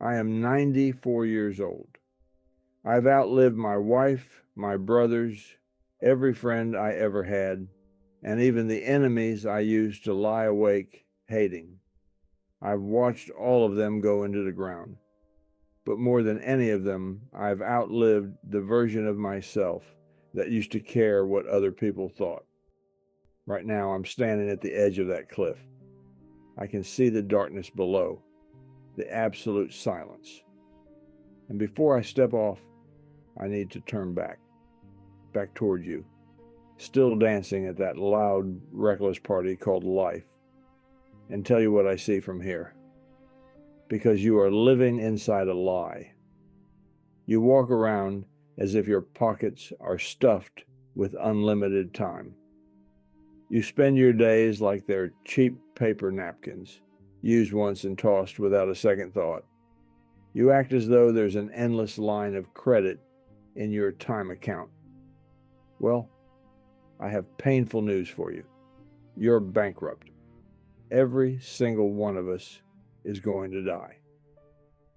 I am 94 years old. I've outlived my wife, my brothers, every friend I ever had, and even the enemies I used to lie awake hating. I've watched all of them go into the ground. But more than any of them, I've outlived the version of myself that used to care what other people thought. Right now, I'm standing at the edge of that cliff. I can see the darkness below, the absolute silence. And before I step off, I need to turn back toward you, still dancing at that loud, reckless party called life, and tell you what I see from here. Because you are living inside a lie. You walk around as if your pockets are stuffed with unlimited time. You spend your days like they're cheap paper napkins, used once and tossed without a second thought. You act as though there's an endless line of credit in your time account. Well, I have painful news for you. You're bankrupt. Every single one of us is going to die.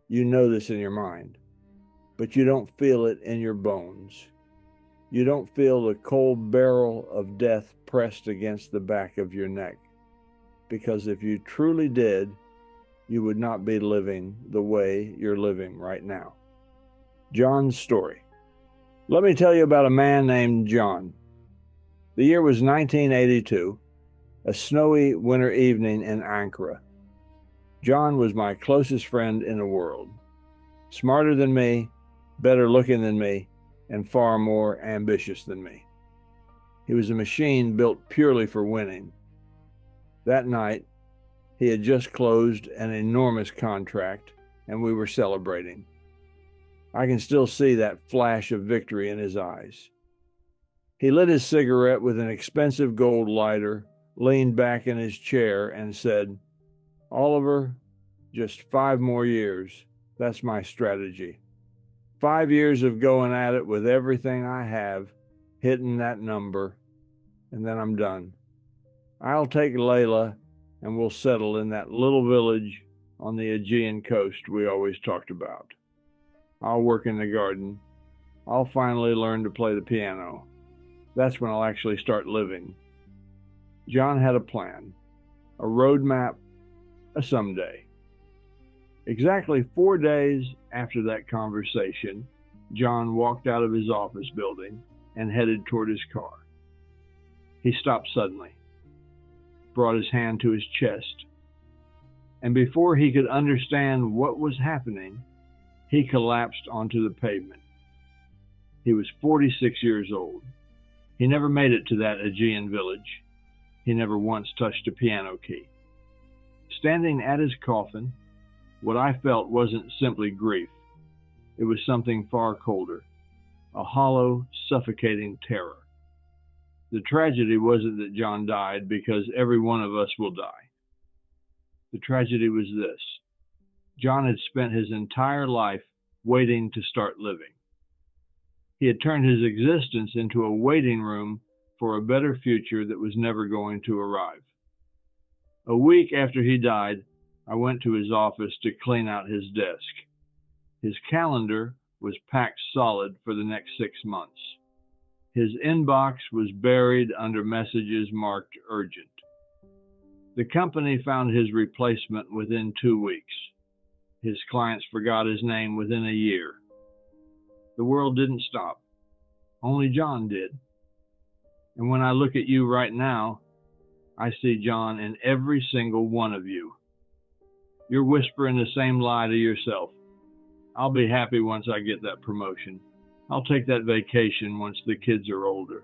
You know this in your mind, but you don't feel it in your bones. You don't feel the cold barrel of death pressed against the back of your neck, because if you truly did, you would not be living the way you're living right now. John's story. Let me tell you about a man named John. The year was 1982, a snowy winter evening in Ankara. John was my closest friend in the world. Smarter than me, better looking than me, and far more ambitious than me. He was a machine built purely for winning. That night, he had just closed an enormous contract, and we were celebrating. I can still see that flash of victory in his eyes. He lit his cigarette with an expensive gold lighter, leaned back in his chair, and said, "Oliver, just 5 more years. That's my strategy. 5 years of going at it with everything I have, hitting that number, and then I'm done. I'll take Layla, and we'll settle in that little village on the Aegean coast we always talked about. I'll work in the garden. I'll finally learn to play the piano. That's when I'll actually start living." John had a plan, a roadmap, a someday. Exactly 4 days after that conversation, John walked out of his office building and headed toward his car. He stopped suddenly, brought his hand to his chest, and before he could understand what was happening, he collapsed onto the pavement. He was 46 years old. He never made it to that Aegean village. He never once touched a piano key. Standing at his coffin, what I felt wasn't simply grief. It was something far colder, a hollow, suffocating terror. The tragedy wasn't that John died, because every one of us will die. The tragedy was this. John had spent his entire life waiting to start living. He had turned his existence into a waiting room for a better future that was never going to arrive. A week after he died, I went to his office to clean out his desk. His calendar was packed solid for the next 6 months. His inbox was buried under messages marked urgent. The company found his replacement within 2 weeks. His clients forgot his name within a year. The world didn't stop. Only John did. And when I look at you right now, I see John in every single one of you. You're whispering the same lie to yourself. I'll be happy once I get that promotion. I'll take that vacation once the kids are older.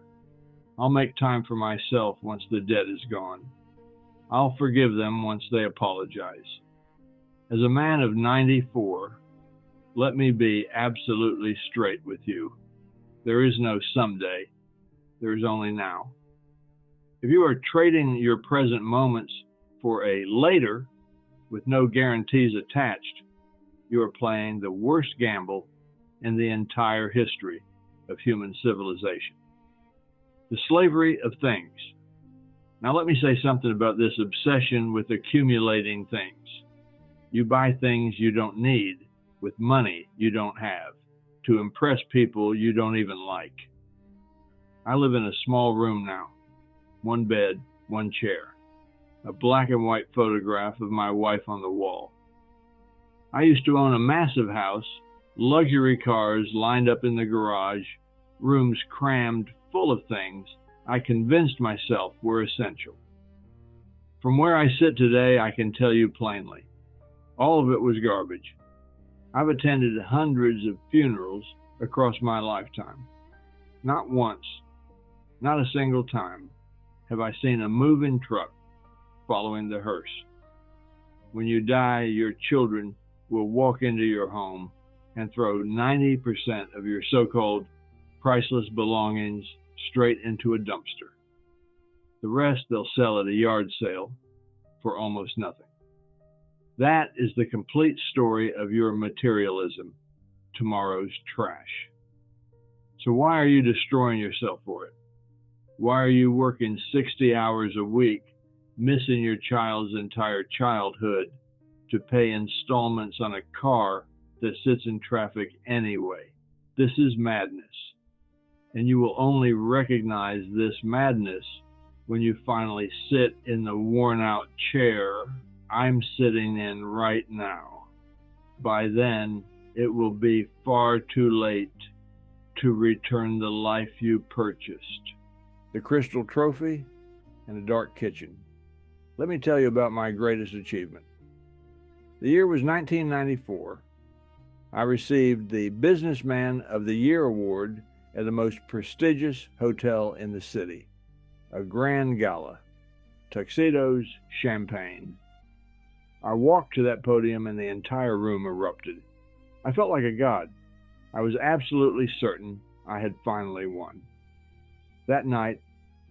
I'll make time for myself once the debt is gone. I'll forgive them once they apologize. As a man of 94, let me be absolutely straight with you. There is no someday. There is only now. If you are trading your present moments for a later with no guarantees attached, you are playing the worst gamble in the entire history of human civilization. The slavery of things. Now let me say something about this obsession with accumulating things. You buy things you don't need with money you don't have, to impress people you don't even like. I live in a small room now, one bed, one chair, a black and white photograph of my wife on the wall. I used to own a massive house, luxury cars lined up in the garage, rooms crammed full of things I convinced myself were essential. From where I sit today, I can tell you plainly, all of it was garbage. I've attended hundreds of funerals across my lifetime. Not once, not a single time, have I seen a moving truck following the hearse. When you die, your children will walk into your home and throw 90% of your so-called priceless belongings straight into a dumpster. The rest they'll sell at a yard sale for almost nothing. That is the complete story of your materialism, tomorrow's trash. So why are you destroying yourself for it? Why are you working 60 hours a week, missing your child's entire childhood to pay installments on a car that sits in traffic anyway? This is madness. And you will only recognize this madness when you finally sit in the worn-out chair I'm sitting in right now. By then, it will be far too late to return the life you purchased. The crystal trophy and a dark kitchen. Let me tell you about my greatest achievement. The year was 1994. I received the Businessman of the Year award at the most prestigious hotel in the city. A grand gala, tuxedos, champagne. I walked to that podium and the entire room erupted. I felt like a god. I was absolutely certain I had finally won. That night,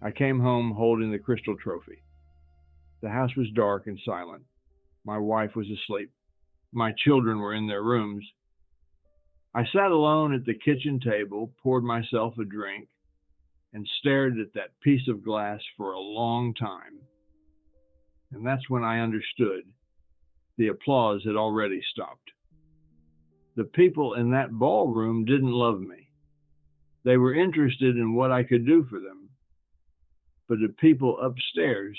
I came home holding the crystal trophy. The house was dark and silent. My wife was asleep. My children were in their rooms. I sat alone at the kitchen table, poured myself a drink, and stared at that piece of glass for a long time. And that's when I understood. The applause had already stopped. The people in that ballroom didn't love me. They were interested in what I could do for them. But the people upstairs,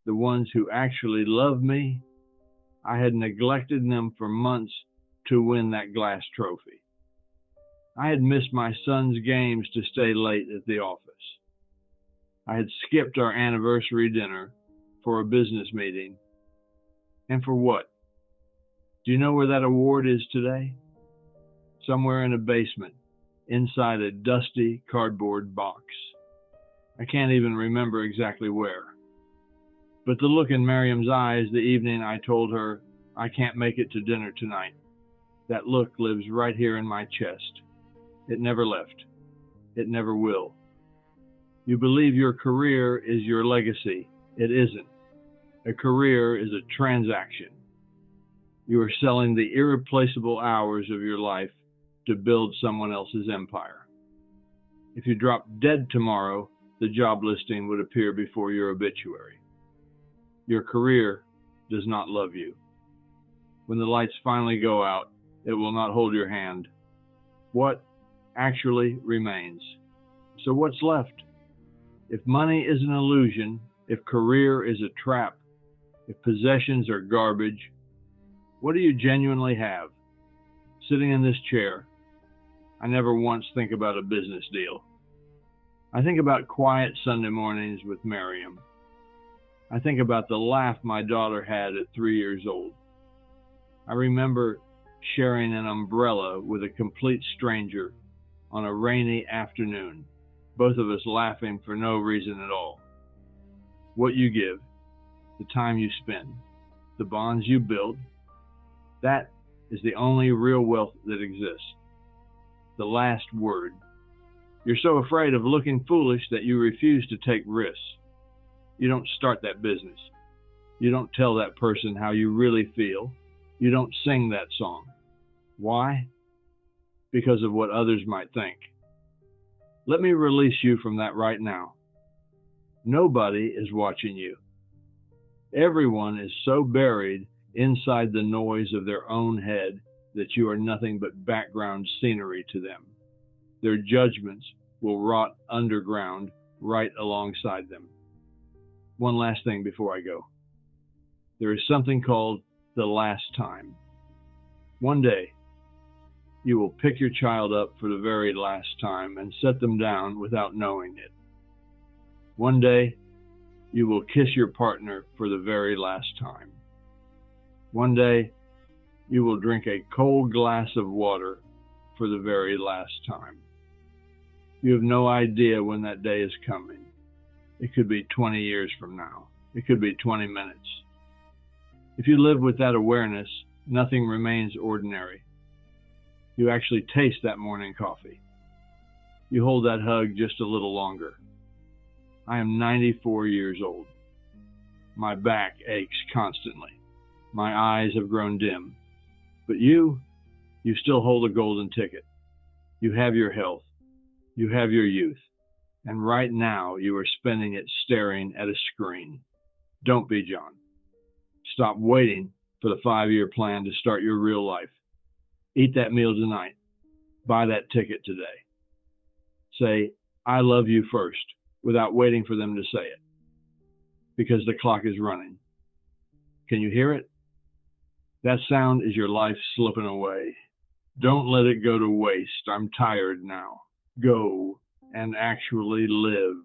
the ones who actually loved me, I had neglected them for months to win that glass trophy. I had missed my son's games to stay late at the office. I had skipped our anniversary dinner for a business meeting. And for what? Do you know where that award is today? Somewhere in a basement, inside a dusty cardboard box. I can't even remember exactly where. But the look in Miriam's eyes the evening I told her I can't make it to dinner tonight, that look lives right here in my chest. It never left. It never will. You believe your career is your legacy. It isn't. A career is a transaction. You are selling the irreplaceable hours of your life to build someone else's empire. If you drop dead tomorrow, the job listing would appear before your obituary. Your career does not love you. When the lights finally go out, it will not hold your hand. What actually remains? So what's left? If money is an illusion, if career is a trap, if possessions are garbage, what do you genuinely have? Sitting in this chair, I never once think about a business deal. I think about quiet Sunday mornings with Miriam. I think about the laugh my daughter had at 3 years old. I remember sharing an umbrella with a complete stranger on a rainy afternoon, both of us laughing for no reason at all. What you give, the time you spend, the bonds you build, that is the only real wealth that exists. The last word. You're so afraid of looking foolish that you refuse to take risks. You don't start that business. You don't tell that person how you really feel. You don't sing that song. Why? Because of what others might think. Let me release you from that right now. Nobody is watching you. Everyone is so buried inside the noise of their own head that you are nothing but background scenery to them. Their judgments will rot underground right alongside them. One last thing before I go. There is something called the last time. One day, you will pick your child up for the very last time and set them down without knowing it. One day, you will kiss your partner for the very last time. One day, you will drink a cold glass of water for the very last time. You have no idea when that day is coming. It could be 20 years from now. It could be 20 minutes. If you live with that awareness, nothing remains ordinary. You actually taste that morning coffee. You hold that hug just a little longer. I am 94 years old. My back aches constantly. My eyes have grown dim. But you still hold a golden ticket. You have your health. You have your youth. And right now you are spending it staring at a screen. Don't be John. Stop waiting for the 5-year plan to start your real life. Eat that meal tonight. Buy that ticket today. Say, I love you first, without waiting for them to say it. Because the clock is running. Can you hear it? That sound is your life slipping away. Don't let it go to waste. I'm tired now. Go and actually live.